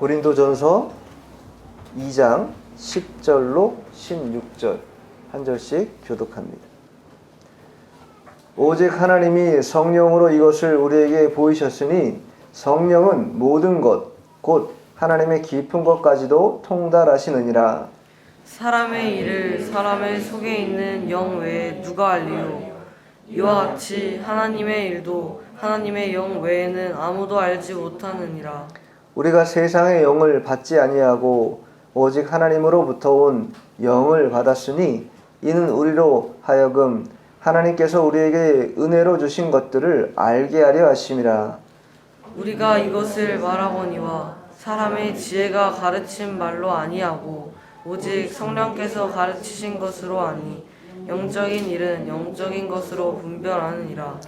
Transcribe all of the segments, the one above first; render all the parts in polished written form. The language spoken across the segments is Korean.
고린도전서 2장 10절로 16절 한 절씩 교독합니다. 오직 하나님이 성령으로 이것을 우리에게 보이셨으니 성령은 모든 것 곧 하나님의 깊은 것까지도 통달하시느니라. 사람의 일을 사람의 속에 있는 영 외에 누가 알리요? 이와 같이 하나님의 일도 하나님의 영 외에는 아무도 알지 못하느니라. 우리가 세상의 영을 받지 아니하고 오직 하나님으로부터 온 영을 받았으니 이는 우리로 하여금 하나님께서 우리에게 은혜로 주신 것들을 알게 하려 하심이라. 우리가 이것을 말하거니와 사람의 지혜가 가르친 말로 아니하고 오직 성령께서 가르치신 것으로 아니 영적인 일은 영적인 것으로 분별하느니라.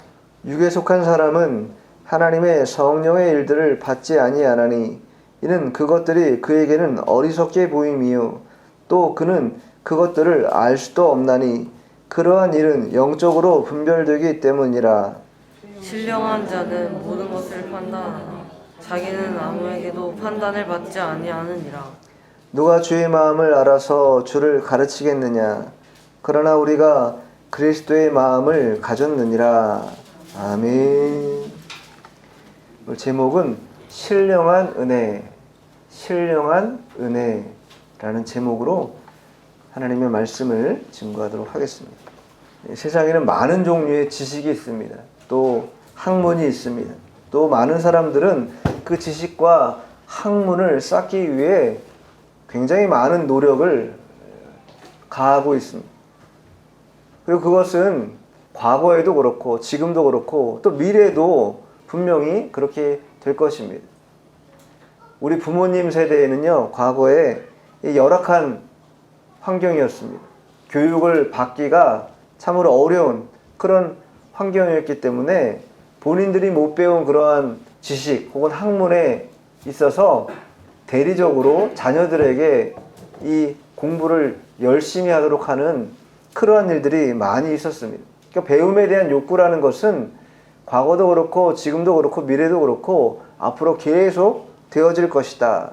육에 속한 사람은 하나님의 성령의 일들을 받지 아니하나니 이는 그것들이 그에게는 어리석게 보임이요 또 그는 그것들을 알 수도 없나니 그러한 일은 영적으로 분별되기 때문이라. 신령한 자는 모든 것을 판단하나 자기는 아무에게도 판단을 받지 아니하느니라. 누가 주의 마음을 알아서 주를 가르치겠느냐? 그러나 우리가 그리스도의 마음을 가졌느니라. 아멘. 오늘 제목은 신령한 은혜, 신령한 은혜라는 제목으로 하나님의 말씀을 증거하도록 하겠습니다. 세상에는 많은 종류의 지식이 있습니다. 또 학문이 있습니다. 또 많은 사람들은 그 지식과 학문을 쌓기 위해 굉장히 많은 노력을 가하고 있습니다. 그리고 그것은 과거에도 그렇고 지금도 그렇고 또 미래도 분명히 그렇게 될 것입니다. 우리 부모님 세대에는요, 과거에 열악한 환경이었습니다. 교육을 받기가 참으로 어려운 그런 환경이었기 때문에 본인들이 못 배운 그러한 지식 혹은 학문에 있어서 대리적으로 자녀들에게 이 공부를 열심히 하도록 하는 그러한 일들이 많이 있었습니다. 그러니까 배움에 대한 욕구라는 것은 과거도 그렇고 지금도 그렇고 미래도 그렇고 앞으로 계속 되어질 것이다.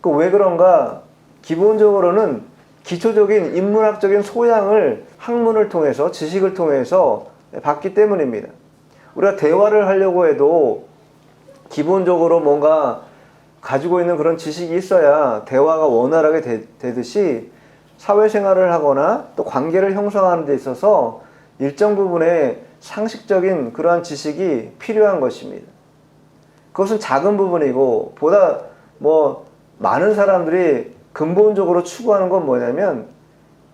왜 그런가? 기본적으로는 기초적인 인문학적인 소양을 학문을 통해서 지식을 통해서 받기 때문입니다. 우리가 대화를 하려고 해도 기본적으로 뭔가 가지고 있는 그런 지식이 있어야 대화가 원활하게 되듯이 사회생활을 하거나 또 관계를 형성하는 데 있어서 일정 부분의 상식적인 그러한 지식이 필요한 것입니다. 그것은 작은 부분이고 보다 많은 사람들이 근본적으로 추구하는 건 뭐냐면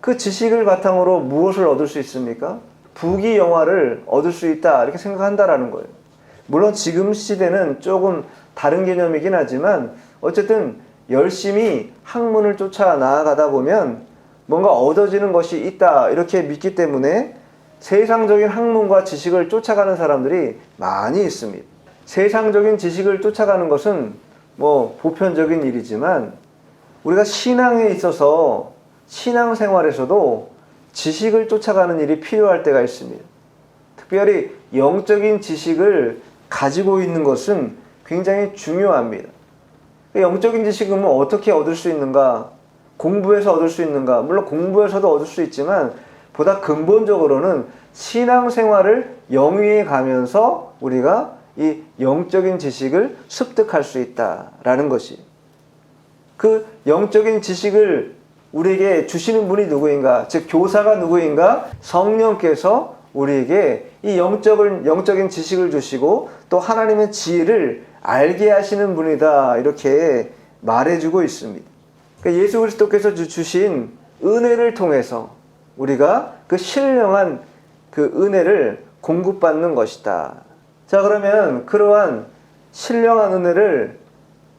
그 지식을 바탕으로 무엇을 얻을 수 있습니까? 부귀영화를 얻을 수 있다 이렇게 생각한다라는 거예요. 물론 지금 시대는 조금 다른 개념이긴 하지만 어쨌든 열심히 학문을 쫓아 나아가다 보면 뭔가 얻어지는 것이 있다 이렇게 믿기 때문에 세상적인 학문과 지식을 쫓아가는 사람들이 많이 있습니다. 세상적인 지식을 쫓아가는 것은 보편적인 일이지만 우리가 신앙에 있어서 신앙생활에서도 지식을 쫓아가는 일이 필요할 때가 있습니다. 특별히 영적인 지식을 가지고 있는 것은 굉장히 중요합니다. 영적인 지식은 어떻게 얻을 수 있는가? 공부해서 얻을 수 있는가? 물론 공부해서도 얻을 수 있지만 보다 근본적으로는 신앙생활을 영위해 가면서 우리가 이 영적인 지식을 습득할 수 있다라는 것이. 그 영적인 지식을 우리에게 주시는 분이 누구인가? 즉 교사가 누구인가? 성령께서 우리에게 이 영적인 지식을 주시고 또 하나님의 지혜를 알게 하시는 분이다 이렇게 말해주고 있습니다. 그러니까 예수 그리스도께서 주신 은혜를 통해서 우리가 그 신령한 그 은혜를 공급받는 것이다. 자, 그러면 그러한 신령한 은혜를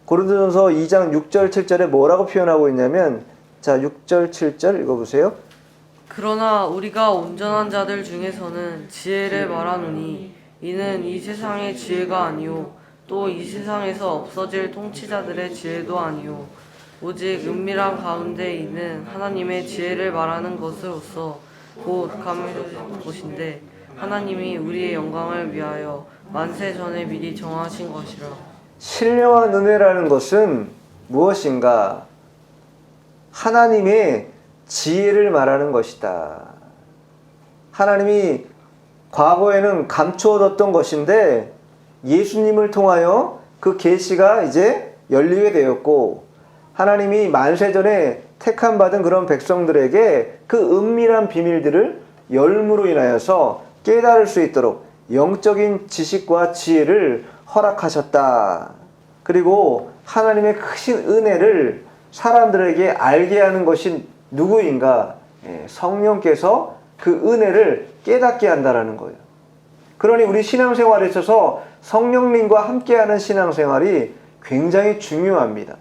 고린도전서 2장 6절 7절에 뭐라고 표현하고 있냐면, 자, 6절 7절 읽어보세요. 그러나 우리가 온전한 자들 중에서는 지혜를 말하노니 이는 이 세상의 지혜가 아니요 또 이 세상에서 없어질 통치자들의 지혜도 아니요 오직 은밀한 가운데 있는 하나님의 지혜를 말하는 것으로서 곧 감춰진 것인데 하나님이 우리의 영광을 위하여 만세 전에 미리 정하신 것이라. 신령한 은혜라는 것은 무엇인가? 하나님의 지혜를 말하는 것이다. 하나님이 과거에는 감추어뒀던 것인데 예수님을 통하여 그 계시가 이제 열리게 되었고, 하나님이 만세전에 택함 받은 그런 백성들에게 그 은밀한 비밀들을 열무로 인하여서 깨달을 수 있도록 영적인 지식과 지혜를 허락하셨다. 그리고 하나님의 크신 은혜를 사람들에게 알게 하는 것이 누구인가? 성령께서 그 은혜를 깨닫게 한다라는 거예요. 그러니 우리 신앙생활에 있어서 성령님과 함께하는 신앙생활이 굉장히 중요합니다.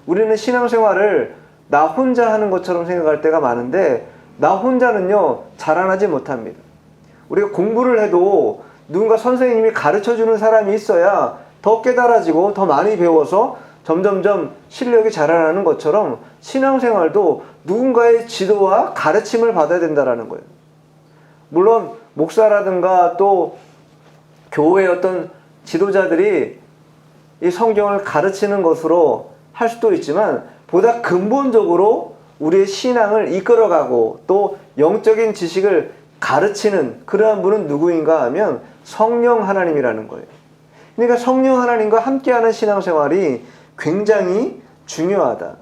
우리는 신앙생활을 나 혼자 하는 것처럼 생각할 때가 많은데, 나 혼자는요 자라나지 못합니다. 우리가 공부를 해도 누군가 선생님이 가르쳐주는 사람이 있어야 더 깨달아지고 더 많이 배워서 점점점 실력이 자라나는 것처럼 신앙생활도 누군가의 지도와 가르침을 받아야 된다는 거예요. 물론 목사라든가 또 교회의 어떤 지도자들이 이 성경을 가르치는 것으로 할 수도 있지만, 보다 근본적으로 우리의 신앙을 이끌어가고 또 영적인 지식을 가르치는 그러한 분은 누구인가 하면 성령 하나님이라는 거예요. 그러니까 성령 하나님과 함께하는 신앙생활이 굉장히 중요하다.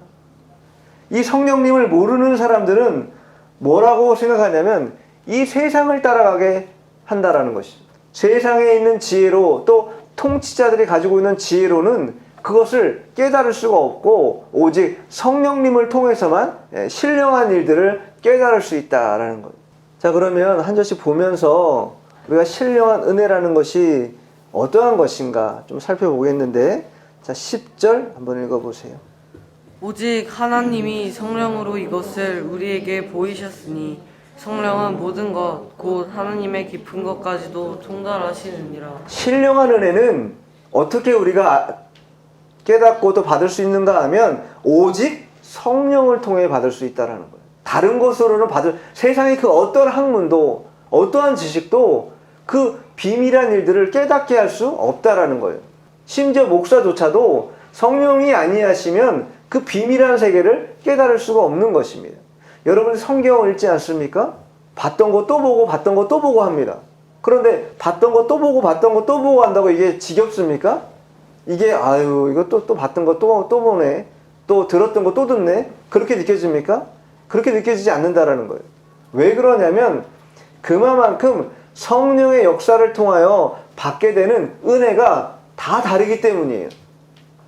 이 성령님을 모르는 사람들은 뭐라고 생각하냐면 이 세상을 따라가게 한다라는 것이죠. 세상에 있는 지혜로, 또 통치자들이 가지고 있는 지혜로는 그것을 깨달을 수가 없고, 오직 성령님을 통해서만 신령한 일들을 깨달을 수 있다라는 거예요. 자, 그러면 한 절씩 보면서 우리가 신령한 은혜라는 것이 어떠한 것인가 좀 살펴보겠는데, 자, 10절 한번 읽어보세요. 오직 하나님이 성령으로 이것을 우리에게 보이셨으니 성령은 모든 것 곧 하나님의 깊은 것까지도 통달하시느니라. 신령한 은혜는 어떻게 우리가 깨닫고 또 받을 수 있는가 하면 오직 성령을 통해 받을 수 있다는 거예요. 다른 것으로는 세상의 그 어떤 학문도 어떠한 지식도 그 비밀한 일들을 깨닫게 할 수 없다라는 거예요. 심지어 목사조차도 성령이 아니하시면 그 비밀한 세계를 깨달을 수가 없는 것입니다. 여러분 성경을 읽지 않습니까? 봤던 거 또 보고 봤던 거 또 보고 합니다. 그런데 봤던 거 또 보고 봤던 거 또 보고 한다고 이게 지겹습니까? 이게 이거 또 봤던 거 또 보네, 또 들었던 거 또 듣네, 그렇게 느껴집니까? 그렇게 느껴지지 않는다라는 거예요. 왜 그러냐면 그만큼 성령의 역사를 통하여 받게 되는 은혜가 다 다르기 때문이에요.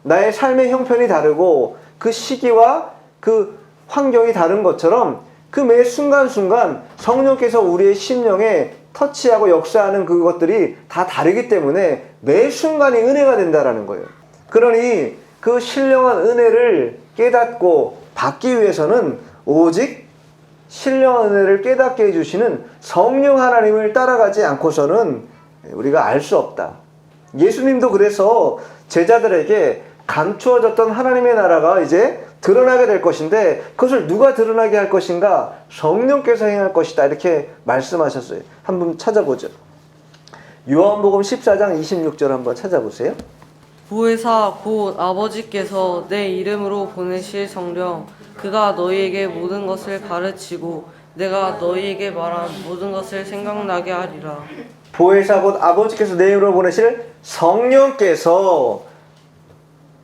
나의 삶의 형편이 다르고 그 시기와 그 환경이 다른 것처럼 그 매 순간순간 성령께서 우리의 심령에 터치하고 역사하는 그것들이 다 다르기 때문에 매 순간이 은혜가 된다라는 거예요. 그러니 그 신령한 은혜를 깨닫고 받기 위해서는 오직 신령한 은혜를 깨닫게 해주시는 성령 하나님을 따라가지 않고서는 우리가 알 수 없다. 예수님도 그래서 제자들에게 감추어졌던 하나님의 나라가 이제 드러나게 될 것인데, 그것을 누가 드러나게 할 것인가? 성령께서 행할 것이다, 이렇게 말씀하셨어요. 한번 찾아보죠. 요한복음 14장 26절 한번 찾아보세요. 보혜사 곧 아버지께서 내 이름으로 보내실 성령, 그가 너희에게 모든 것을 가르치고 내가 너희에게 말한 모든 것을 생각나게 하리라. 보혜사 곧 아버지께서 내 이름으로 보내실 성령께서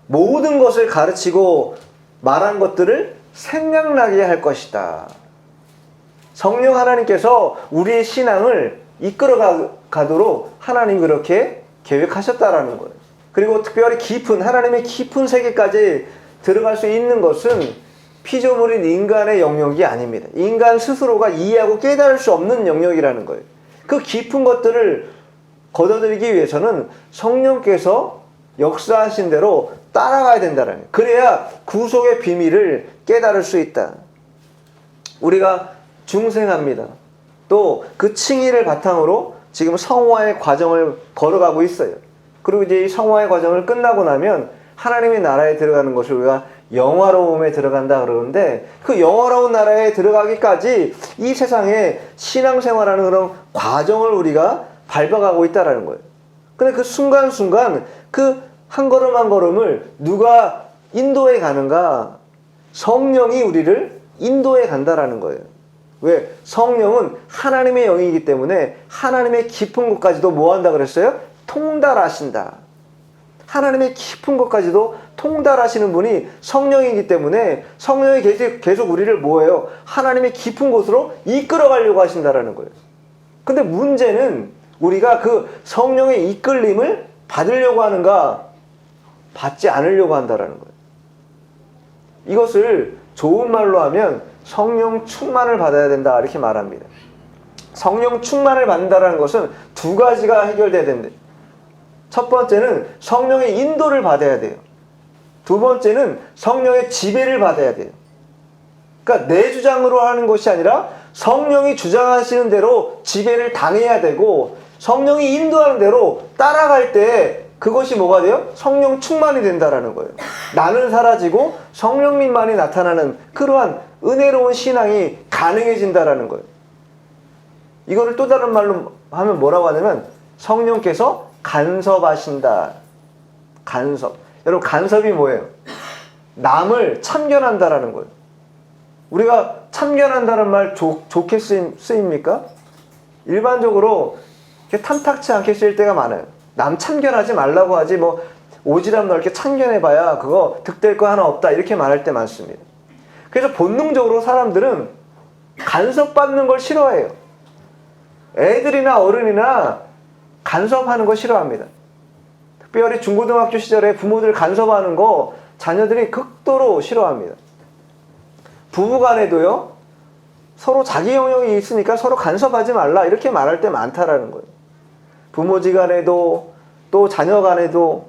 모든 것을 가르치고 말한 것들을 생각나게 할 것이다. 성령 하나님께서 우리의 신앙을 이끌어 가도록 하나님이 그렇게 계획하셨다라는 거예요. 그리고 특별히 하나님의 깊은 세계까지 들어갈 수 있는 것은 피조물인 인간의 영역이 아닙니다. 인간 스스로가 이해하고 깨달을 수 없는 영역이라는 거예요. 그 깊은 것들을 걷어들이기 위해서는 성령께서 역사하신 대로 따라가야 된다는 거예요. 그래야 구속의 비밀을 깨달을 수 있다. 우리가 중생합니다. 또 그 칭의를 바탕으로 지금 성화의 과정을 걸어가고 있어요. 그리고 이제 이 성화의 과정을 끝나고 나면 하나님의 나라에 들어가는 것을 우리가 영화로움에 들어간다 그러는데, 그 영화로운 나라에 들어가기까지 이 세상에 신앙생활하는 그런 과정을 우리가 밟아가고 있다라는 거예요. 근데 그 순간순간 그 한 걸음 한 걸음을 누가 인도해 가는가? 성령이 우리를 인도해 간다라는 거예요. 왜? 성령은 하나님의 영이기 때문에 하나님의 깊은 곳까지도 뭐 한다 그랬어요? 통달하신다. 하나님의 깊은 곳까지도 통달하시는 분이 성령이기 때문에 성령이 계속 우리를 뭐예요? 하나님의 깊은 곳으로 이끌어 가려고 하신다라는 거예요. 근데 문제는 우리가 그 성령의 이끌림을 받으려고 하는가? 받지 않으려고 한다라는 거예요. 이것을 좋은 말로 하면 성령 충만을 받아야 된다 이렇게 말합니다. 성령 충만을 받는다는 것은 두 가지가 해결돼야 됩니다. 첫 번째는 성령의 인도를 받아야 돼요. 두 번째는 성령의 지배를 받아야 돼요. 그러니까 내 주장으로 하는 것이 아니라 성령이 주장하시는 대로 지배를 당해야 되고 성령이 인도하는 대로 따라갈 때 그것이 뭐가 돼요? 성령 충만이 된다라는 거예요. 나는 사라지고 성령님만이 나타나는 그러한 은혜로운 신앙이 가능해진다라는 거예요. 이거를 또 다른 말로 하면 뭐라고 하냐면 성령께서 간섭하신다. 간섭. 여러분 간섭이 뭐예요? 남을 참견한다라는 거예요. 우리가 참견한다는 말 좋게 쓰입니까? 일반적으로 이렇게 탐탁치 않게 쓰일 때가 많아요. 남 참견하지 말라고 하지 뭐 오지랖 넓게 참견해봐야 그거 득될 거 하나 없다 이렇게 말할 때 많습니다. 그래서 본능적으로 사람들은 간섭받는 걸 싫어해요. 애들이나 어른이나 간섭하는 거 싫어합니다. 특별히 중고등학교 시절에 부모들 간섭하는 거 자녀들이 극도로 싫어합니다. 부부간에도요, 서로 자기 영역이 있으니까 서로 간섭하지 말라 이렇게 말할 때 많다라는 거예요. 부모지간에도 또 자녀간에도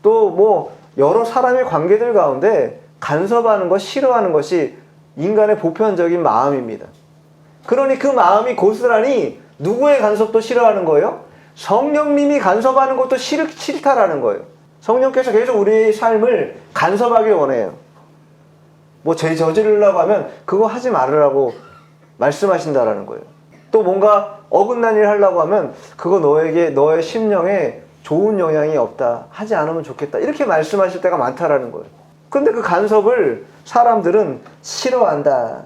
또 뭐 여러 사람의 관계들 가운데 간섭하는 것 싫어하는 것이 인간의 보편적인 마음입니다. 그러니 그 마음이 고스란히 누구의 간섭도 싫어하는 거예요? 성령님이 간섭하는 것도 싫다라는 거예요. 성령께서 계속 우리의 삶을 간섭하길 원해요. 뭐 죄 저지르려고 하면 그거 하지 말으라고 말씀하신다라는 거예요. 또 뭔가 어긋난 일 하려고 하면 그거 너의 심령에 좋은 영향이 없다. 하지 않으면 좋겠다. 이렇게 말씀하실 때가 많다라는 거예요. 근데 그 간섭을 사람들은 싫어한다.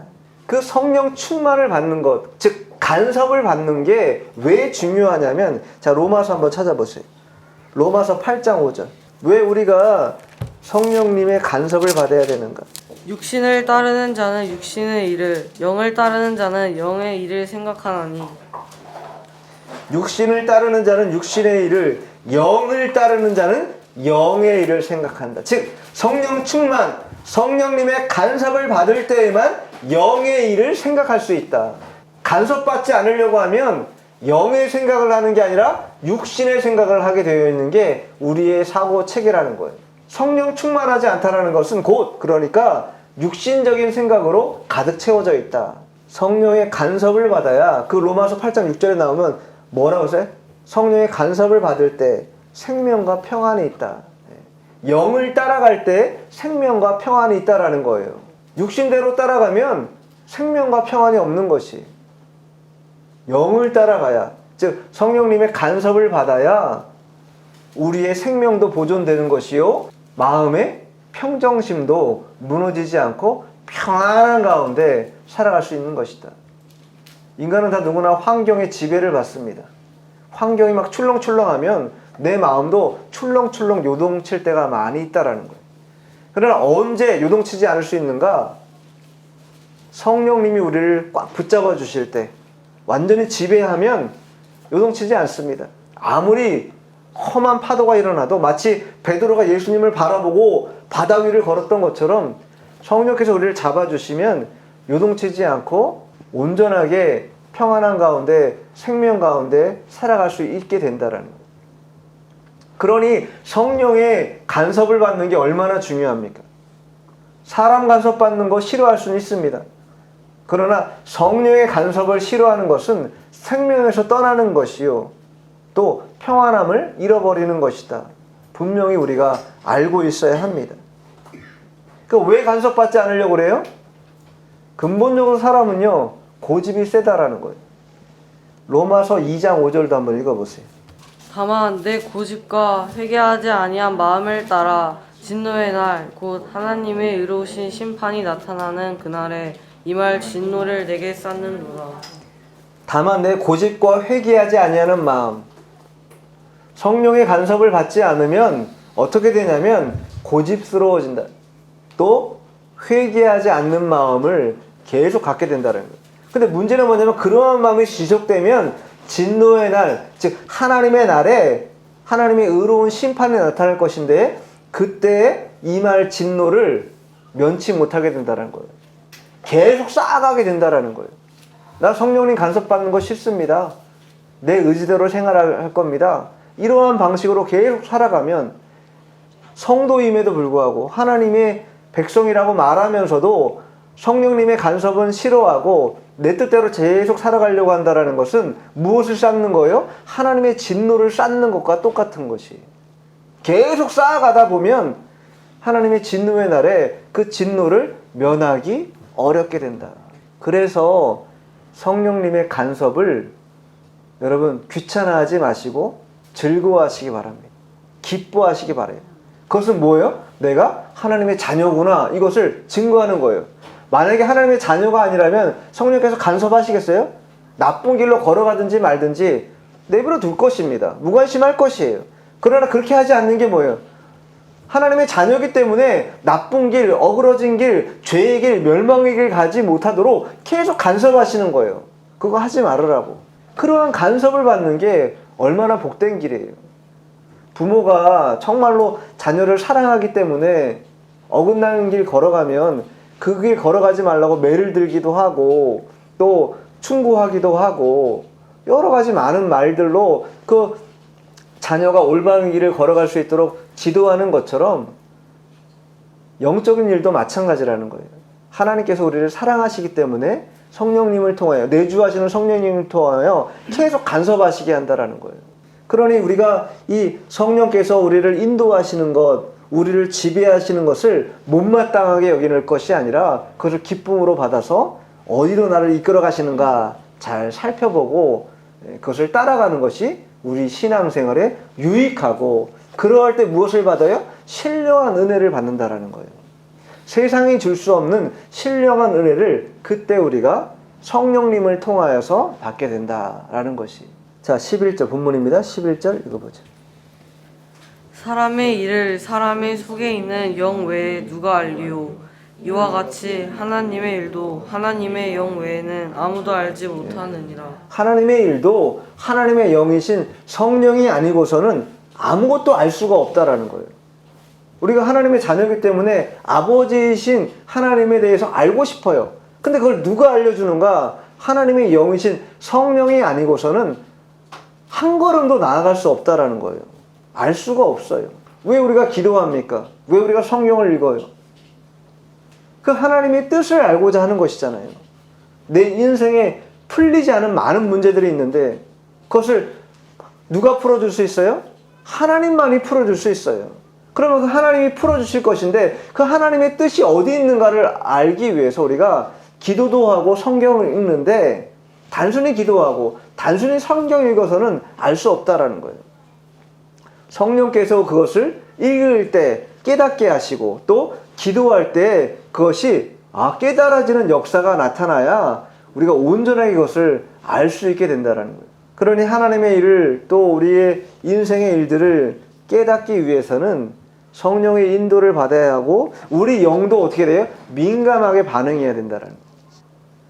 그 성령 충만을 받는 것, 즉 간섭을 받는 게 왜 중요하냐면 자 로마서 한번 찾아보세요. 로마서 8장 5절. 왜 우리가 성령님의 간섭을 받아야 되는가? 육신을 따르는 자는 육신의 일을, 영을 따르는 자는 영의 일을 생각하나니. 육신을 따르는 자는 육신의 일을, 영을 따르는 자는 영의 일을 생각한다. 즉 성령 충만, 성령님의 간섭을 받을 때에만 영의 일을 생각할 수 있다. 간섭받지 않으려고 하면 영의 생각을 하는 게 아니라 육신의 생각을 하게 되어 있는 게 우리의 사고 체계라는 거예요. 성령 충만하지 않다는 것은 곧 그러니까 육신적인 생각으로 가득 채워져 있다. 성령의 간섭을 받아야 그 로마서 8장 6절에 나오면 뭐라고 써요? 성령의 간섭을 받을 때 생명과 평안이 있다. 영을 따라갈 때 생명과 평안이 있다라는 거예요. 육신대로 따라가면 생명과 평안이 없는 것이 영을 따라가야, 즉 성령님의 간섭을 받아야 우리의 생명도 보존되는 것이요 마음의 평정심도 무너지지 않고 평안한 가운데 살아갈 수 있는 것이다. 인간은 다 누구나 환경의 지배를 받습니다. 환경이 막 출렁출렁하면 내 마음도 출렁출렁 요동칠 때가 많이 있다라는 거예요. 그러나 언제 요동치지 않을 수 있는가? 성령님이 우리를 꽉 붙잡아 주실 때 완전히 지배하면 요동치지 않습니다. 아무리 험한 파도가 일어나도 마치 베드로가 예수님을 바라보고 바다 위를 걸었던 것처럼 성령께서 우리를 잡아주시면 요동치지 않고 온전하게 평안한 가운데 생명 가운데 살아갈 수 있게 된다라는 거예요. 그러니 성령의 간섭을 받는 게 얼마나 중요합니까? 사람 간섭 받는 거 싫어할 수는 있습니다. 그러나 성령의 간섭을 싫어하는 것은 생명에서 떠나는 것이요 또 평안함을 잃어버리는 것이다. 분명히 우리가 알고 있어야 합니다. 그러니까 왜 간섭받지 않으려고 그래요? 근본적으로 사람은요 고집이 세다라는 거예요. 로마서 2장 5절도 한번 읽어보세요. 다만 내 고집과 회개하지 아니한 마음을 따라 진노의 날 곧 하나님의 의로우신 심판이 나타나는 그날에 이 말 진노를 내게 쌓는도다. 다만 내 고집과 회개하지 아니하는 마음. 성령의 간섭을 받지 않으면 어떻게 되냐면 고집스러워진다. 또 회개하지 않는 마음을 계속 갖게 된다는 거예요. 근데 문제는 뭐냐면 그러한 마음이 지속되면 진노의 날, 즉 하나님의 날에 하나님의 의로운 심판이 나타날 것인데 그때 이 말 진노를 면치 못하게 된다는 거예요. 계속 쌓아가게 된다는 거예요. 나 성령님 간섭받는 거 싫습니다. 내 의지대로 생활할 겁니다. 이러한 방식으로 계속 살아가면 성도임에도 불구하고 하나님의 백성이라고 말하면서도 성령님의 간섭은 싫어하고 내 뜻대로 계속 살아가려고 한다는 것은 무엇을 쌓는 거예요? 하나님의 진노를 쌓는 것과 똑같은 것이. 계속 쌓아가다 보면 하나님의 진노의 날에 그 진노를 면하기 어렵게 된다. 그래서 성령님의 간섭을 여러분 귀찮아하지 마시고 즐거워하시기 바랍니다. 기뻐하시기 바래요. 그것은 뭐예요? 내가 하나님의 자녀구나, 이것을 증거하는 거예요. 만약에 하나님의 자녀가 아니라면 성령께서 간섭하시겠어요? 나쁜 길로 걸어가든지 말든지 내버려 둘 것입니다. 무관심할 것이에요. 그러나 그렇게 하지 않는 게 뭐예요? 하나님의 자녀이기 때문에 나쁜 길, 어그러진 길, 죄의 길, 멸망의 길 가지 못하도록 계속 간섭하시는 거예요. 그거 하지 말으라고. 그러한 간섭을 받는 게 얼마나 복된 길이에요. 부모가 정말로 자녀를 사랑하기 때문에 어긋나는 길 걸어가면 그 길 걸어가지 말라고 매를 들기도 하고 또 충고하기도 하고 여러 가지 많은 말들로 그 자녀가 올바른 길을 걸어갈 수 있도록 지도하는 것처럼 영적인 일도 마찬가지라는 거예요. 하나님께서 우리를 사랑하시기 때문에 성령님을 통하여, 내주하시는 성령님을 통하여 계속 간섭하시게 한다라는 거예요. 그러니 우리가 이 성령께서 우리를 인도하시는 것, 우리를 지배하시는 것을 못마땅하게 여기는 것이 아니라 그것을 기쁨으로 받아서 어디로 나를 이끌어 가시는가 잘 살펴보고 그것을 따라가는 것이 우리 신앙생활에 유익하고, 그러할 때 무엇을 받아요? 신령한 은혜를 받는다라는 거예요. 세상이 줄 수 없는 신령한 은혜를 그때 우리가 성령님을 통하여서 받게 된다라는 것이. 자, 11절 본문입니다. 11절 읽어보죠. 사람의 일을 사람의 속에 있는 영 외에 누가 알리요? 이와 같이 하나님의 일도 하나님의 영 외에는 아무도 알지 못하느니라. 하나님의 일도 하나님의 영이신 성령이 아니고서는 아무것도 알 수가 없다라는 거예요. 우리가 하나님의 자녀이기 때문에 아버지이신 하나님에 대해서 알고 싶어요. 근데 그걸 누가 알려주는가? 하나님의 영이신 성령이 아니고서는 한 걸음도 나아갈 수 없다라는 거예요. 알 수가 없어요. 왜 우리가 기도합니까? 왜 우리가 성경을 읽어요? 그 하나님의 뜻을 알고자 하는 것이잖아요. 내 인생에 풀리지 않은 많은 문제들이 있는데 그것을 누가 풀어줄 수 있어요? 하나님만이 풀어줄 수 있어요. 그러면 그 하나님이 풀어주실 것인데 그 하나님의 뜻이 어디 있는가를 알기 위해서 우리가 기도도 하고 성경을 읽는데 단순히 기도하고 단순히 성경 읽어서는 알 수 없다라는 거예요. 성령께서 그것을 읽을 때 깨닫게 하시고 또 기도할 때 그것이 깨달아지는 역사가 나타나야 우리가 온전하게 그것을 알 수 있게 된다는 거예요. 그러니 하나님의 일을 또 우리의 인생의 일들을 깨닫기 위해서는 성령의 인도를 받아야 하고 우리 영도 어떻게 돼요? 민감하게 반응해야 된다는 거예요.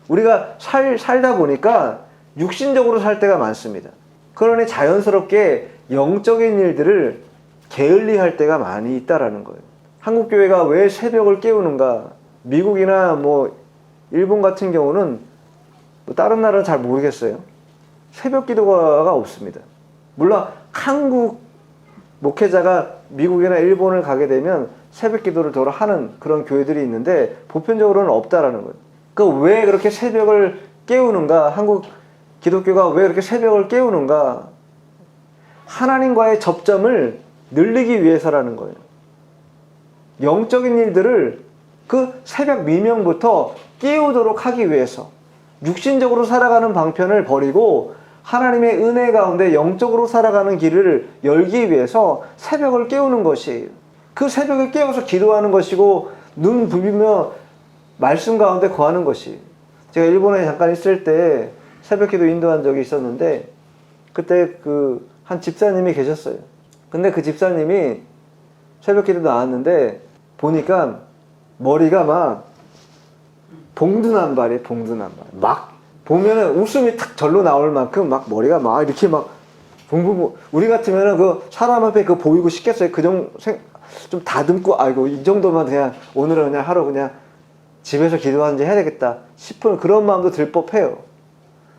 우리가 살다 보니까 육신적으로 살 때가 많습니다. 그러니 자연스럽게 영적인 일들을 게을리할 때가 많이 있다라는 거예요. 한국 교회가 왜 새벽을 깨우는가? 미국이나 일본 같은 경우는 다른 나라는 잘 모르겠어요. 새벽 기도가 없습니다. 물론 한국 목회자가 미국이나 일본을 가게 되면 새벽 기도를 더러 하는 그런 교회들이 있는데 보편적으로는 없다라는 거예요. 왜 그렇게 새벽을 깨우는가? 한국 기독교가 왜 그렇게 새벽을 깨우는가? 하나님과의 접점을 늘리기 위해서라는 거예요. 영적인 일들을 그 새벽 미명부터 깨우도록 하기 위해서 육신적으로 살아가는 방편을 버리고 하나님의 은혜 가운데 영적으로 살아가는 길을 열기 위해서 새벽을 깨우는 것이에요. 그 새벽을 깨워서 기도하는 것이고 눈 부비며 말씀 가운데 거하는 것이. 제가 일본에 잠깐 있을 때 새벽 기도 인도한 적이 있었는데 그때 그 한 집사님이 계셨어요. 근데 그 집사님이 새벽 기도 나왔는데 보니까 머리가 막 봉두난발이에요. 봉두난발. 막 보면은 웃음이 탁 절로 나올 만큼 막 머리가 막 이렇게 막 붕붕. 우리 같으면은 그 사람 앞에 그 보이고 싶겠어요. 그 정도 좀 다듬고 아이고 이 정도만 그냥 오늘은 그냥 하루 그냥 집에서 기도하는지 해야 되겠다 싶은 그런 마음도 들 법해요.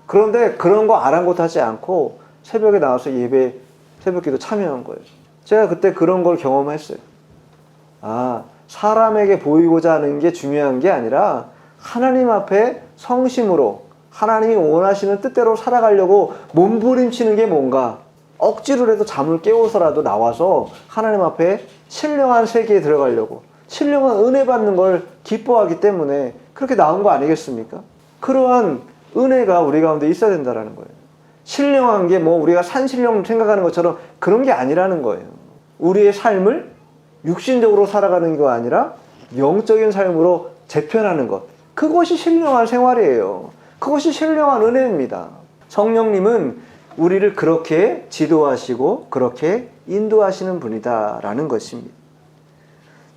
그런데 그런 거 아랑곳하지 않고 새벽에 나와서 예배 새벽 기도 참여한 거예요. 제가 그때 그런 걸 경험했어요. 아, 사람에게 보이고자 하는 게 중요한 게 아니라 하나님 앞에 성심으로 하나님이 원하시는 뜻대로 살아가려고 몸부림치는 게 뭔가 억지로라도 잠을 깨워서라도 나와서 하나님 앞에 신령한 세계에 들어가려고 신령한 은혜 받는 걸 기뻐하기 때문에 그렇게 나온 거 아니겠습니까? 그러한 은혜가 우리 가운데 있어야 된다는 거예요. 신령한 게 뭐 우리가 산신령 생각하는 것처럼 그런 게 아니라는 거예요. 우리의 삶을 육신적으로 살아가는 거 아니라 영적인 삶으로 재편하는 것. 그것이 신령한 생활이에요. 그것이 신령한 은혜입니다. 성령님은 우리를 그렇게 지도하시고 그렇게 인도하시는 분이다라는 것입니다.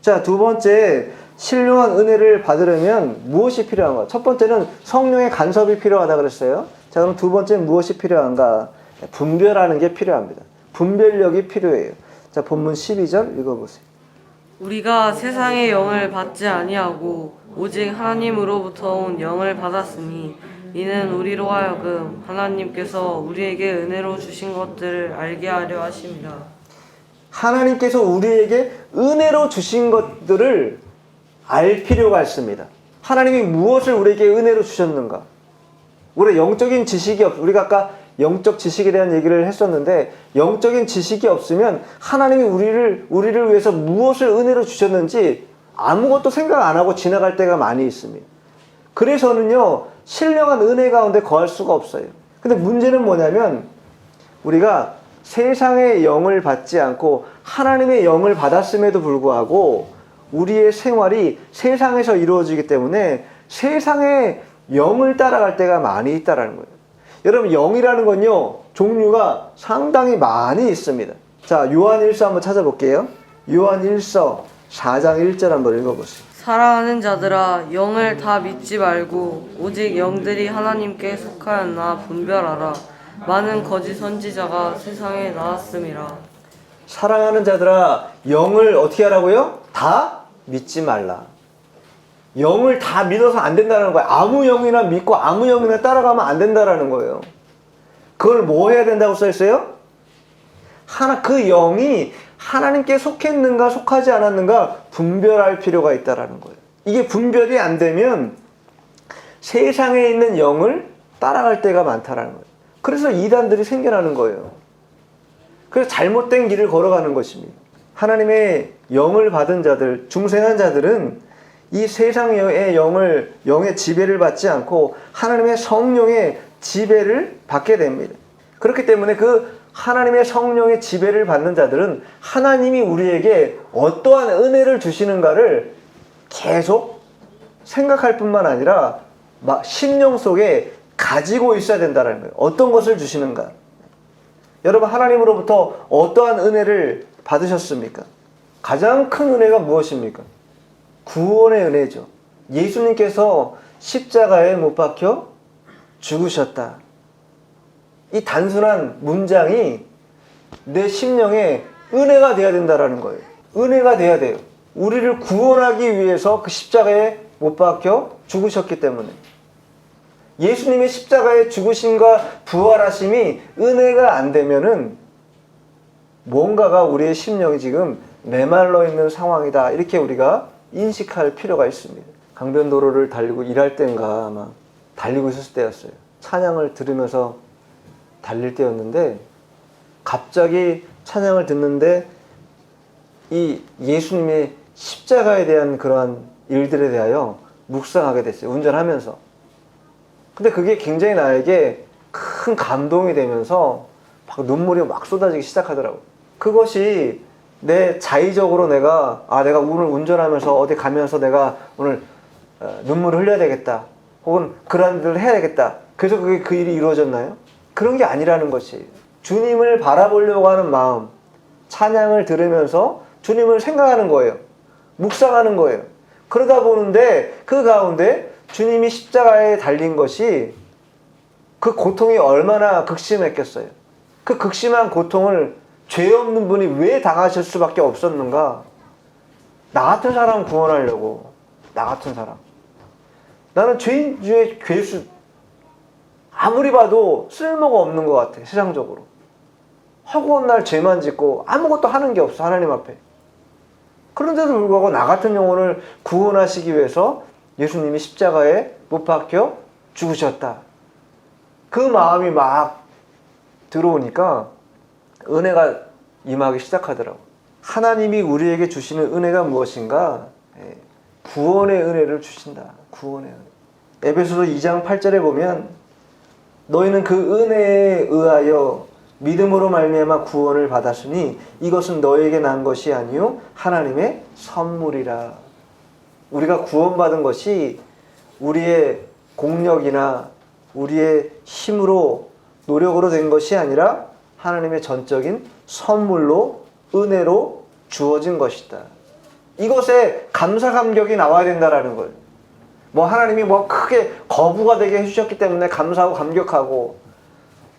자, 두 번째, 신령한 은혜를 받으려면 무엇이 필요한가? 첫 번째는 성령의 간섭이 필요하다 그랬어요. 자, 그럼 두 번째는 무엇이 필요한가? 분별하는 게 필요합니다. 분별력이 필요해요. 자, 본문 12절 읽어보세요. 우리가 세상의 영을 받지 아니하고 오직 하나님으로부터 온 영을 받았으니 이는 우리로 하여금 하나님께서 우리에게 은혜로 주신 것들을 알게 하려 하심이라. 하나님께서 우리에게 은혜로 주신 것들을 알 필요가 있습니다. 하나님이 무엇을 우리에게 은혜로 주셨는가? 우리 영적인 지식이 우리가 아까 영적 지식에 대한 얘기를 했었는데 영적인 지식이 없으면 하나님이 우리를 위해서 무엇을 은혜로 주셨는지 아무것도 생각 안 하고 지나갈 때가 많이 있습니다. 그래서는요, 신령한 은혜 가운데 거할 수가 없어요. 근데 문제는 뭐냐면 우리가 세상의 영을 받지 않고 하나님의 영을 받았음에도 불구하고 우리의 생활이 세상에서 이루어지기 때문에 세상의 영을 따라갈 때가 많이 있다는 거예요. 여러분, 영이라는 건요, 종류가 상당히 많이 있습니다. 자, 요한일서 한번 찾아볼게요. 요한일서 4장 1절 한번 읽어보세요. 사랑하는 자들아, 영을 다 믿지 말고 오직 영들이 하나님께 속하였나 분별하라. 많은 거짓 선지자가 세상에 나왔음이라. 사랑하는 자들아, 영을 어떻게 하라고요? 다 믿지 말라. 영을 다 믿어서 안 된다는 거예요. 아무 영이나 믿고 아무 영이나 따라가면 안 된다는 거예요. 그걸 뭐 해야 된다고 써있어요? 그 영이 하나님께 속했는가 속하지 않았는가 분별할 필요가 있다는 거예요. 이게 분별이 안 되면 세상에 있는 영을 따라갈 때가 많다는 거예요. 그래서 이단들이 생겨나는 거예요. 그래서 잘못된 길을 걸어가는 것입니다. 하나님의 영을 받은 자들, 중생한 자들은 이 세상의 영의 지배를 받지 않고 하나님의 성령의 지배를 받게 됩니다. 그렇기 때문에 그 하나님의 성령의 지배를 받는 자들은 하나님이 우리에게 어떠한 은혜를 주시는가를 계속 생각할 뿐만 아니라 심령 속에 가지고 있어야 된다는 거예요. 어떤 것을 주시는가? 여러분, 하나님으로부터 어떠한 은혜를 받으셨습니까? 가장 큰 은혜가 무엇입니까? 구원의 은혜죠. 예수님께서 십자가에 못 박혀 죽으셨다. 이 단순한 문장이 내 심령에 은혜가 되어야 된다는 거예요. 은혜가 되어야 돼요. 우리를 구원하기 위해서 그 십자가에 못 박혀 죽으셨기 때문에. 예수님의 십자가의 죽으심과 부활하심이 은혜가 안 되면은 뭔가가 우리의 심령이 지금 메말라 있는 상황이다. 이렇게 우리가 인식할 필요가 있습니다. 강변도로를 달리고 일할 때인가 아마 달리고 있었을 때였어요. 찬양을 들으면서 달릴 때였는데 갑자기 찬양을 듣는데 이 예수님의 십자가에 대한 그러한 일들에 대하여 묵상하게 됐어요. 운전하면서. 근데 그게 굉장히 나에게 큰 큰 감동이 되면서 막 눈물이 막 쏟아지기 시작하더라고요. 그것이 내 자의적으로 내가 오늘 운전하면서 어디 가면서 내가 오늘 눈물을 흘려야 되겠다. 혹은 그런 일을 해야 되겠다. 그래서 그 일이 이루어졌나요? 그런 게 아니라는 것이 주님을 바라보려고 하는 마음, 찬양을 들으면서 주님을 생각하는 거예요. 묵상하는 거예요. 그러다 보는데 그 가운데 주님이 십자가에 달린 것이 그 고통이 얼마나 극심했겠어요. 그 극심한 고통을 죄 없는 분이 왜 당하실 수밖에 없었는가? 나 같은 사람 구원하려고. 나 같은 사람. 나는 죄인 중에 괴수. 아무리 봐도 쓸모가 없는 것 같아. 세상적으로. 허구한 날 죄만 짓고 아무것도 하는 게 없어. 하나님 앞에. 그런데도 불구하고 나 같은 영혼을 구원하시기 위해서 예수님이 십자가에 못 박혀 죽으셨다. 그 마음이 막 들어오니까 은혜가 임하기 시작하더라고. 하나님이 우리에게 주시는 은혜가 무엇인가? 구원의 은혜를 주신다. 구원의 은혜. 에베소서 2장 8절에 보면 너희는 그 은혜에 의하여 믿음으로 말미암아 구원을 받았으니 이것은 너에게 난 것이 아니요 하나님의 선물이라. 우리가 구원받은 것이 우리의 공력이나 우리의 힘으로 노력으로 된 것이 아니라 하나님의 전적인 선물로 은혜로 주어진 것이다. 이것에 감사 감격이 나와야 된다라는 거예요. 하나님이 크게 거부가 되게 해주셨기 때문에 감사하고 감격하고,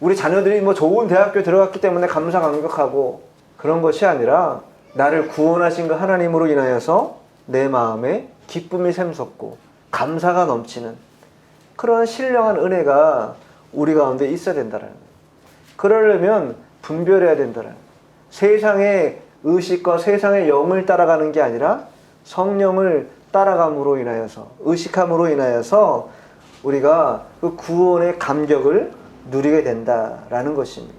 우리 자녀들이 좋은 대학교 들어갔기 때문에 감사 감격하고, 그런 것이 아니라 나를 구원하신 그 하나님으로 인하여서 내 마음에 기쁨이 샘솟고 감사가 넘치는 그런 신령한 은혜가 우리 가운데 있어야 된다는 거예요. 그러려면 분별해야 된다는 거예요. 세상의 의식과 세상의 영을 따라가는 게 아니라 성령을 따라감으로 인하여서, 의식함으로 인하여서 우리가 그 구원의 감격을 누리게 된다라는 것입니다.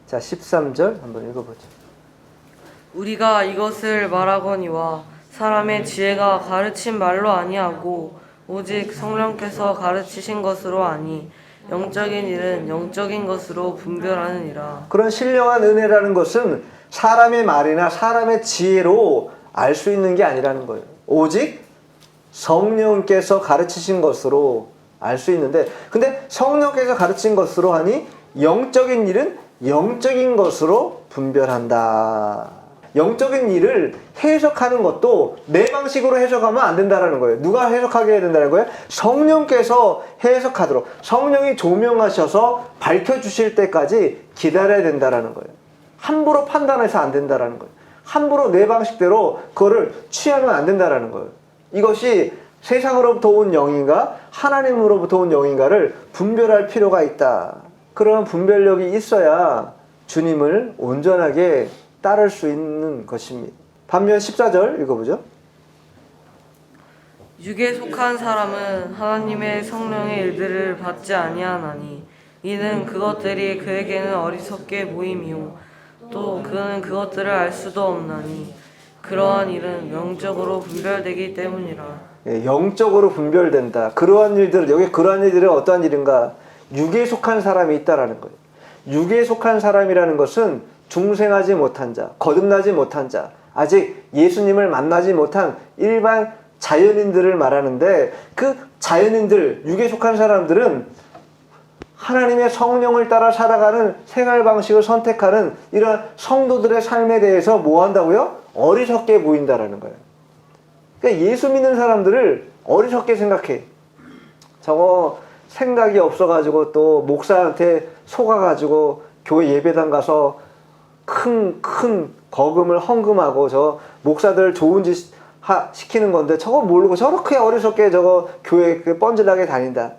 자, 13절 한번 읽어보죠. 우리가 이것을 말하거니와 사람의 지혜가 가르친 말로 아니하고 오직 성령께서 가르치신 것으로 아니 영적인 일은 영적인 것으로 분별하느니라. 그런 신령한 은혜라는 것은 사람의 말이나 사람의 지혜로 알 수 있는 게 아니라는 거예요. 오직 성령께서 가르치신 것으로 알 수 있는데, 근데 성령께서 가르친 것으로 하니 영적인 일은 영적인 것으로 분별한다. 영적인 일을 해석하는 것도 내 방식으로 해석하면 안 된다는 거예요. 누가 해석하게 해야 된다는 거예요? 성령께서 해석하도록, 성령이 조명하셔서 밝혀주실 때까지 기다려야 된다는 거예요. 함부로 판단해서 안 된다는 거예요. 함부로 내 방식대로 그거를 취하면 안 된다는 거예요. 이것이 세상으로부터 온 영인가 하나님으로부터 온 영인가를 분별할 필요가 있다. 그런 분별력이 있어야 주님을 온전하게 따를 수 있는 것입니다. 반면 14절 읽어보죠. 육에 속한 사람은 하나님의 성령의 일들을 받지 아니하나니 이는 그것들이 그에게는 어리석게 보임이요 또 그는 그것들을 알 수도 없나니 그러한 일은 영적으로 분별되기 때문이라. 영적으로 분별된다. 그러한 일들은, 여기 그러한 일들은 어떠한 일인가? 육에 속한 사람이 있다라는 거예요. 육에 속한 사람이라는 것은 중생하지 못한 자, 거듭나지 못한 자, 아직 예수님을 만나지 못한 일반 자연인들을 말하는데, 그 자연인들, 육에 속한 사람들은 하나님의 성령을 따라 살아가는 생활 방식을 선택하는 이런 성도들의 삶에 대해서 뭐 한다고요? 어리석게 보인다라는 거예요. 그러니까 예수 믿는 사람들을 어리석게 생각해. 저거 생각이 없어가지고 또 목사한테 속아가지고 교회 예배당 가서 큰 거금을 헌금하고 저 목사들 좋은 짓 시키는 건데 저거 모르고 저렇게 어리석게 저거 교회 뻔질나게 다닌다.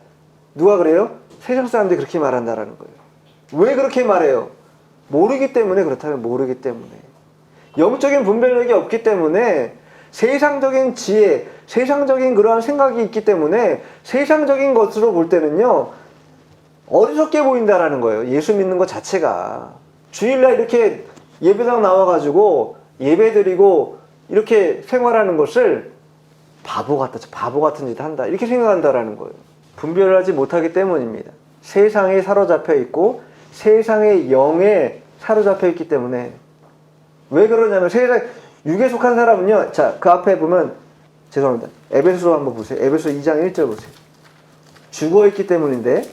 누가 그래요? 세상 사람들이 그렇게 말한다라는 거예요. 왜 그렇게 말해요? 모르기 때문에 그렇다면 모르기 때문에. 영적인 분별력이 없기 때문에 세상적인 지혜, 세상적인 그러한 생각이 있기 때문에 세상적인 것으로 볼 때는요, 어리석게 보인다라는 거예요. 예수 믿는 것 자체가. 주일날 이렇게 예배당 나와가지고 예배드리고 이렇게 생활하는 것을 바보 같은 짓 한다. 이렇게 생각한다라는 거예요. 분별하지 못하기 때문입니다. 세상에 사로잡혀 있고 세상의 영에 사로잡혀 있기 때문에. 왜 그러냐면 세상 육에 속한 사람은요. 자, 그 앞에 보면 죄송합니다. 에베소 한번 보세요. 에베소 2장 1절 보세요. 죽어 있기 때문인데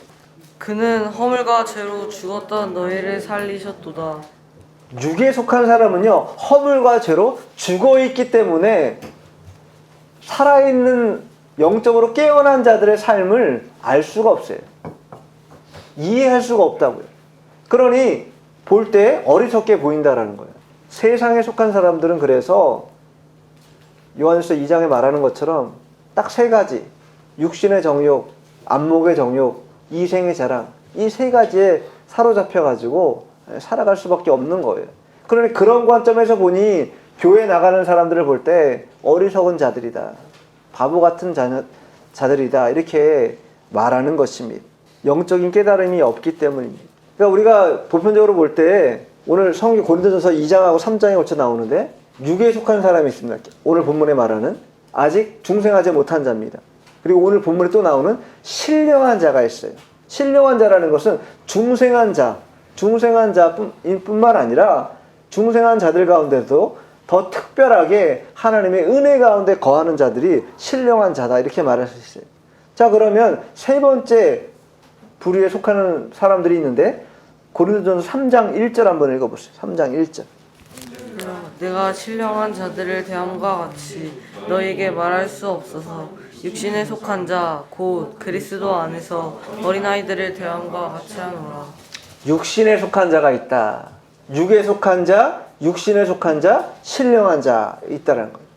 그는 허물과 죄로 죽었던 너희를 살리셨도다. 육에 속한 사람은요. 허물과 죄로 죽어 있기 때문에 살아있는 영적으로 깨어난 자들의 삶을 알 수가 없어요. 이해할 수가 없다고요. 그러니 볼 때 어리석게 보인다라는 거예요. 세상에 속한 사람들은 그래서 요한일서 2장에 말하는 것처럼 딱 세 가지, 육신의 정욕, 안목의 정욕, 이생의 자랑, 이 세 가지에 사로잡혀가지고 살아갈 수밖에 없는 거예요. 그러니 그런 관점에서 보니 교회 나가는 사람들을 볼 때 어리석은 자들이다, 바보 같은 자들이다, 이렇게 말하는 것입니다. 영적인 깨달음이 없기 때문입니다. 그러니까 우리가 보편적으로 볼 때 오늘 성경 고린도전서 2장하고 3장에 걸쳐 나오는데 육에 속한 사람이 있습니다. 오늘 본문에 말하는 아직 중생하지 못한 자입니다. 그리고 오늘 본문에 또 나오는 신령한 자가 있어요. 신령한 자라는 것은 중생한 자뿐만 아니라 중생한 자들 가운데도 더 특별하게 하나님의 은혜 가운데 거하는 자들이 신령한 자다, 이렇게 말할 수 있어요. 자, 그러면 세 번째 부류에 속하는 사람들이 있는데 고린도전서 3장 1절 한번 읽어보세요. 3장 1절. 내가 신령한 자들을 대함과 같이 너에게 말할 수 없어서 육신에 속한 자 곧 그리스도 안에서 어린아이들을 대함과 같이 하노라. 육신에 속한 자가 있다. 육에 속한 자, 육신에 속한 자, 신령한 자 있다라는 거예요.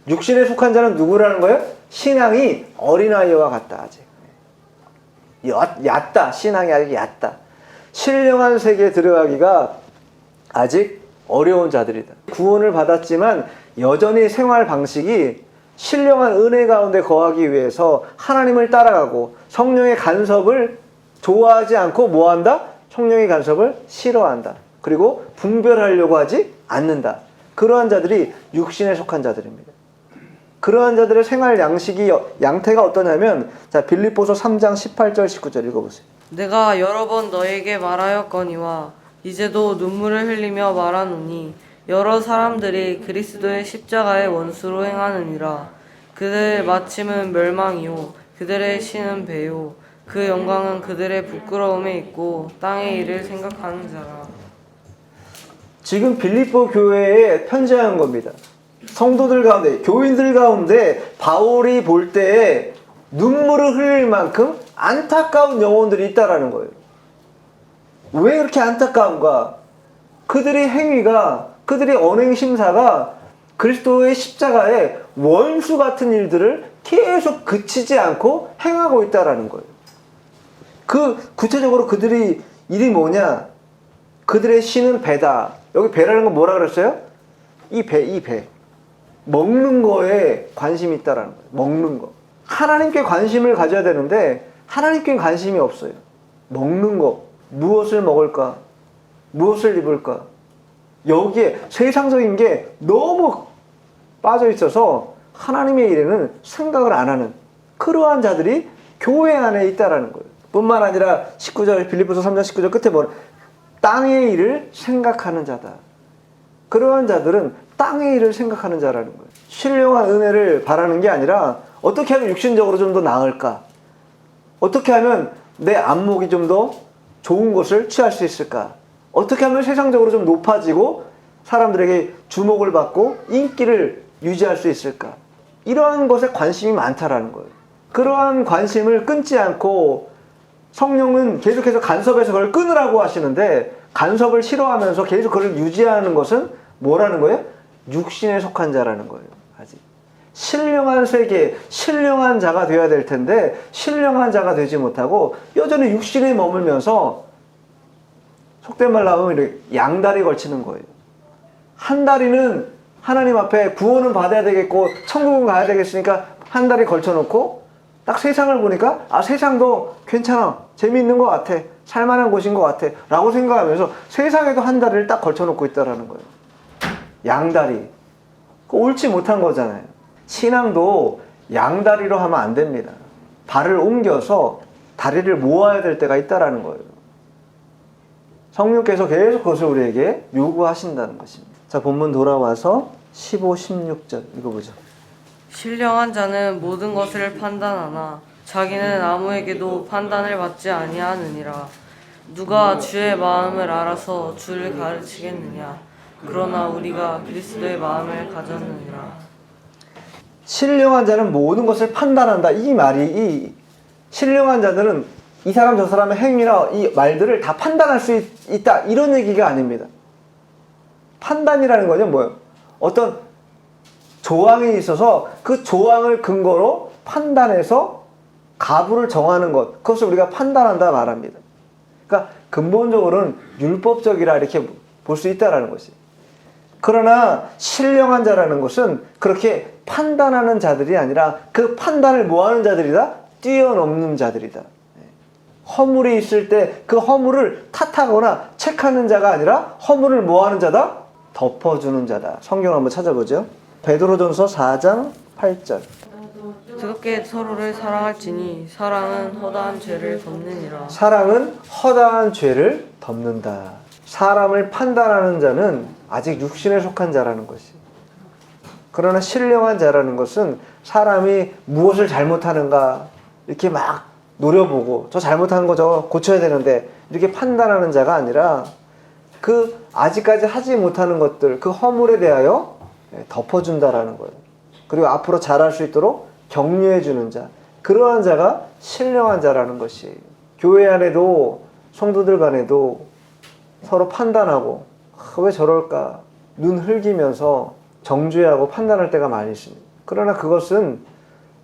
육신에 속한 자는 누구라는 거예요? 신앙이 어린아이와 같다. 아직 얕다. 신앙이 아직 얕다. 신령한 세계에 들어가기가 아직 어려운 자들이다. 구원을 받았지만 여전히 생활 방식이 신령한 은혜 가운데 거하기 위해서 하나님을 따라가고 성령의 간섭을 좋아하지 않고 뭐한다? 성령의 간섭을 싫어한다. 그리고 분별하려고 하지 않는다. 그러한 자들이 육신에 속한 자들입니다. 그러한 자들의 생활 양태가 어떠냐면, 자, 빌립보서 3장 18절 19절 읽어보세요. 내가 여러 번 너에게 말하였거니와 이제도 눈물을 흘리며 말하노니 여러 사람들이 그리스도의 십자가의 원수로 행하느니라. 그들의 마침은 멸망이요 그들의 신은 배요 그 영광은 그들의 부끄러움에 있고 땅의 일을 생각하는 자라. 지금 빌립보 교회에 편지한 겁니다. 성도들 가운데, 교인들 가운데 바울이 볼 때에 눈물을 흘릴 만큼 안타까운 영혼들이 있다라는 거예요. 왜 그렇게 안타까운가? 그들의 행위가, 그들의 언행 심사가 그리스도의 십자가에 원수 같은 일들을 계속 그치지 않고 행하고 있다라는 거예요. 구체적으로 그들이 일이 뭐냐? 그들의 신은 배다. 여기 배라는 건 뭐라 그랬어요? 이 배. 먹는 거에 관심이 있다라는 거예요. 먹는 거. 하나님께 관심을 가져야 되는데 하나님께 관심이 없어요. 먹는 거. 무엇을 먹을까? 무엇을 입을까? 여기에 세상적인 게 너무 빠져 있어서 하나님의 일에는 생각을 안 하는 그러한 자들이 교회 안에 있다라는 거예요. 뿐만 아니라 19절, 빌립보서 3장 19절 끝에 뭐냐? 땅의 일을 생각하는 자다. 그러한 자들은 땅의 일을 생각하는 자라는 거예요. 신령한 은혜를 바라는 게 아니라 어떻게 하면 육신적으로 좀 더 나을까? 어떻게 하면 내 안목이 좀 더 좋은 것을 취할 수 있을까? 어떻게 하면 세상적으로 좀 높아지고 사람들에게 주목을 받고 인기를 유지할 수 있을까? 이러한 것에 관심이 많다라는 거예요. 그러한 관심을 끊지 않고 성령은 계속해서 간섭해서 그걸 끊으라고 하시는데 간섭을 싫어하면서 계속 그걸 유지하는 것은 뭐라는 거예요? 육신에 속한 자라는 거예요. 아직 신령한 세계, 신령한 자가 되어야 될 텐데 신령한 자가 되지 못하고 여전히 육신에 머물면서 속된 말로 하면 이렇게 양다리 걸치는 거예요. 한 다리는 하나님 앞에 구원은 받아야 되겠고 천국은 가야 되겠으니까 한 다리 걸쳐놓고 딱 세상을 보니까 세상도 괜찮아, 재미있는 것 같아, 살만한 곳인 것 같아 라고 생각하면서 세상에도 한 다리를 딱 걸쳐놓고 있다라는 거예요. 양다리. 옳지 못한 거잖아요. 신앙도 양다리로 하면 안 됩니다. 발을 옮겨서 다리를 모아야 될 때가 있다라는 거예요. 성령께서 계속 그것을 우리에게 요구하신다는 것입니다. 자, 본문 돌아와서 15, 16절 읽어보죠. 신령한 자는 모든 것을 판단하나 자기는 아무에게도 판단을 받지 아니하느니라. 누가 주의 마음을 알아서 주를 가르치겠느냐. 그러나 우리가 그리스도의 마음을 가졌느니라. 신령한 자는 모든 것을 판단한다. 이 말이, 이 신령한 자들은 이 사람 저 사람의 행위나 이 말들을 다 판단할 수 있다, 이런 얘기가 아닙니다. 판단이라는 거는 뭐예요? 어떤 조항이 있어서 그 조항을 근거로 판단해서 가부를 정하는 것, 그것을 우리가 판단한다 말합니다. 그러니까 근본적으로는 율법적이라 이렇게 볼 수 있다라는 것이. 그러나 신령한 자라는 것은 그렇게 판단하는 자들이 아니라 그 판단을 뭐하는 자들이다? 뛰어넘는 자들이다. 허물이 있을 때 그 허물을 탓하거나 책하는 자가 아니라 허물을 뭐하는 자다? 덮어주는 자다. 성경 한번 찾아보죠. 베드로전서 4장 8절. 뜨겁게 서로를 사랑할지니 사랑은 허다한 죄를 덮느니라. 사랑은 허다한 죄를 덮는다. 사람을 판단하는 자는 아직 육신에 속한 자라는 것이. 그러나 신령한 자라는 것은 사람이 무엇을 잘못하는가 이렇게 막 노려보고 저 잘못한 거 저 고쳐야 되는데 이렇게 판단하는 자가 아니라 그 아직까지 하지 못하는 것들, 그 허물에 대하여 덮어준다라는 거예요. 그리고 앞으로 잘할 수 있도록 격려해 주는 자, 그러한 자가 신령한 자라는 것이. 교회 안에도 성도들 간에도 서로 판단하고 왜 저럴까 눈 흘기면서 정죄하고 판단할 때가 많이 있습니다. 그러나 그것은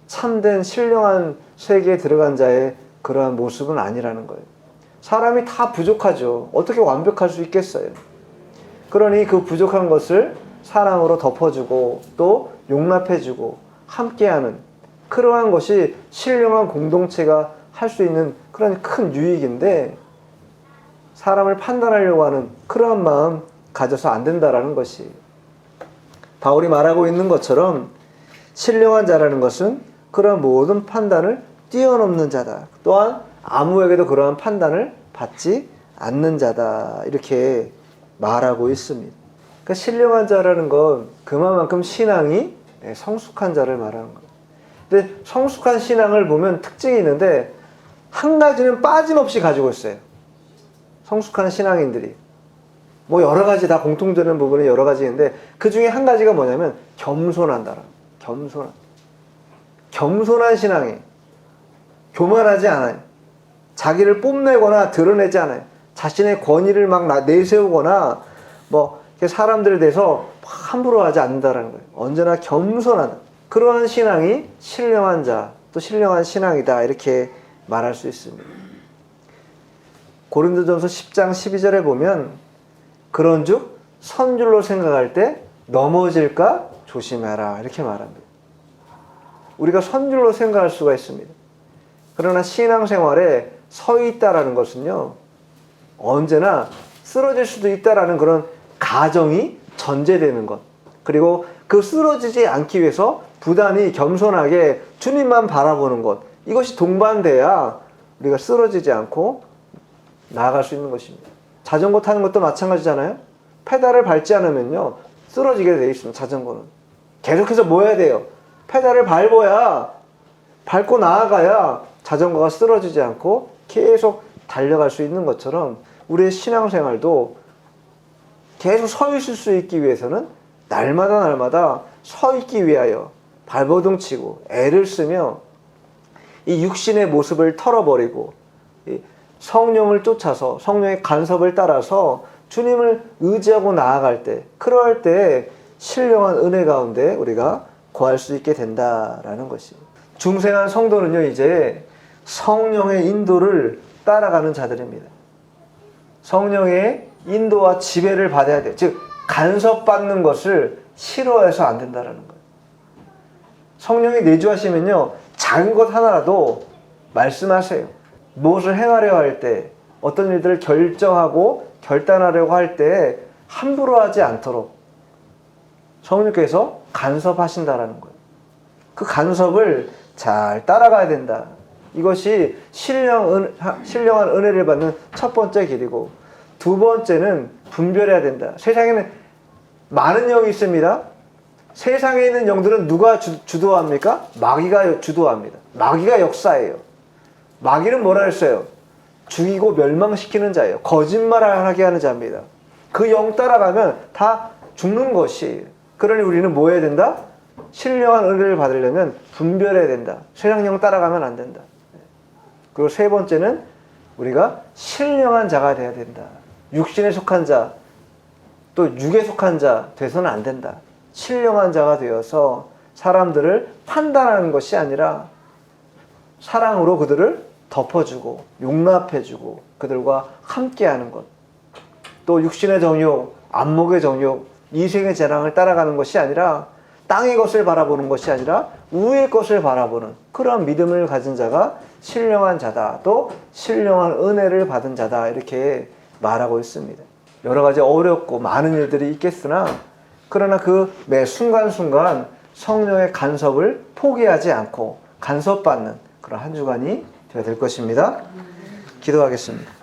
참된 신령한 세계에 들어간 자의 그러한 모습은 아니라는 거예요. 사람이 다 부족하죠. 어떻게 완벽할 수 있겠어요? 그러니 그 부족한 것을 사랑으로 덮어주고 또 용납해주고 함께하는 그러한 것이 신령한 공동체가 할 수 있는 그런 큰 유익인데, 사람을 판단하려고 하는 그러한 마음 가져서 안 된다라는 것이. 바울이 말하고 있는 것처럼 신령한 자라는 것은 그러한 모든 판단을 뛰어넘는 자다. 또한 아무에게도 그러한 판단을 받지 않는 자다. 이렇게 말하고 있습니다. 그러니까 신령한 자라는 건 그만큼 신앙이 성숙한 자를 말하는 거예요. 근데 성숙한 신앙을 보면 특징이 있는데 한 가지는 빠짐없이 가지고 있어요. 성숙한 신앙인들이. 뭐 여러 가지 다 공통되는 부분이 여러 가지 있는데 그 중에 한 가지가 뭐냐면 겸손한다라. 겸손한 신앙이 교만하지 않아요. 자기를 뽐내거나 드러내지 않아요. 자신의 권위를 막 내세우거나 뭐 사람들에 대해서 함부로 하지 않는다라는 거예요. 언제나 겸손한 그러한 신앙이 신령한 자, 또 신령한 신앙이다, 이렇게 말할 수 있습니다. 고린도전서 10장 12절에 보면 그런즉 선줄로 생각할 때 넘어질까 조심해라, 이렇게 말합니다. 우리가 선줄로 생각할 수가 있습니다. 그러나 신앙생활에 서 있다라는 것은요, 언제나 쓰러질 수도 있다라는 그런 가정이 전제되는 것, 그리고 그 쓰러지지 않기 위해서 부단히 겸손하게 주님만 바라보는 것, 이것이 동반돼야 우리가 쓰러지지 않고 나아갈 수 있는 것입니다. 자전거 타는 것도 마찬가지잖아요. 페달을 밟지 않으면요 쓰러지게 되어 있습니다. 자전거는 계속해서 뭐 해야 돼요? 페달을 밟고 나아가야 자전거가 쓰러지지 않고 계속 달려갈 수 있는 것처럼 우리의 신앙생활도 계속 서 있을 수 있기 위해서는 날마다 서 있기 위하여 발버둥 치고 애를 쓰며 이 육신의 모습을 털어버리고 성령을 쫓아서 성령의 간섭을 따라서 주님을 의지하고 나아갈 때, 그러할 때 신령한 은혜 가운데 우리가 거할 수 있게 된다라는 것입니다. 중생한 성도는요, 이제 성령의 인도를 따라가는 자들입니다. 성령의 인도와 지배를 받아야 돼요. 즉 간섭받는 것을 싫어해서 안 된다라는 거예요. 성령이 내주하시면요, 작은 것 하나라도 말씀하세요. 무엇을 행하려 할 때, 어떤 일들을 결정하고 결단하려고 할 때 함부로 하지 않도록 성령께서 간섭하신다라는 거예요. 그 간섭을 잘 따라가야 된다. 이것이 신령한 은혜를 받는 첫 번째 길이고, 두 번째는 분별해야 된다. 세상에는 많은 영이 있습니다. 세상에 있는 영들은 누가 주도합니까? 마귀가 주도합니다. 마귀가 역사예요. 마귀는 뭐라 했어요? 죽이고 멸망시키는 자예요. 거짓말을 하게 하는 자입니다. 그 영 따라가면 다 죽는 것이에요. 그러니 우리는 뭐 해야 된다? 신령한 은혜를 받으려면 분별해야 된다. 세상 영 따라가면 안 된다. 그리고 세 번째는 우리가 신령한 자가 돼야 된다. 육신에 속한 자, 또 육에 속한 자 돼서는 안 된다. 신령한 자가 되어서 사람들을 판단하는 것이 아니라 사랑으로 그들을 덮어주고 용납해주고 그들과 함께하는 것. 또 육신의 정욕, 안목의 정욕, 이생의 재랑을 따라가는 것이 아니라 땅의 것을 바라보는 것이 아니라 우의 것을 바라보는 그러한 믿음을 가진 자가 신령한 자다. 또 신령한 은혜를 받은 자다. 이렇게 말하고 있습니다. 여러 가지 어렵고 많은 일들이 있겠으나 그러나 그 매 순간순간 성령의 간섭을 포기하지 않고 간섭받는 그런 한 주간이 되어야 될 것입니다. 기도하겠습니다.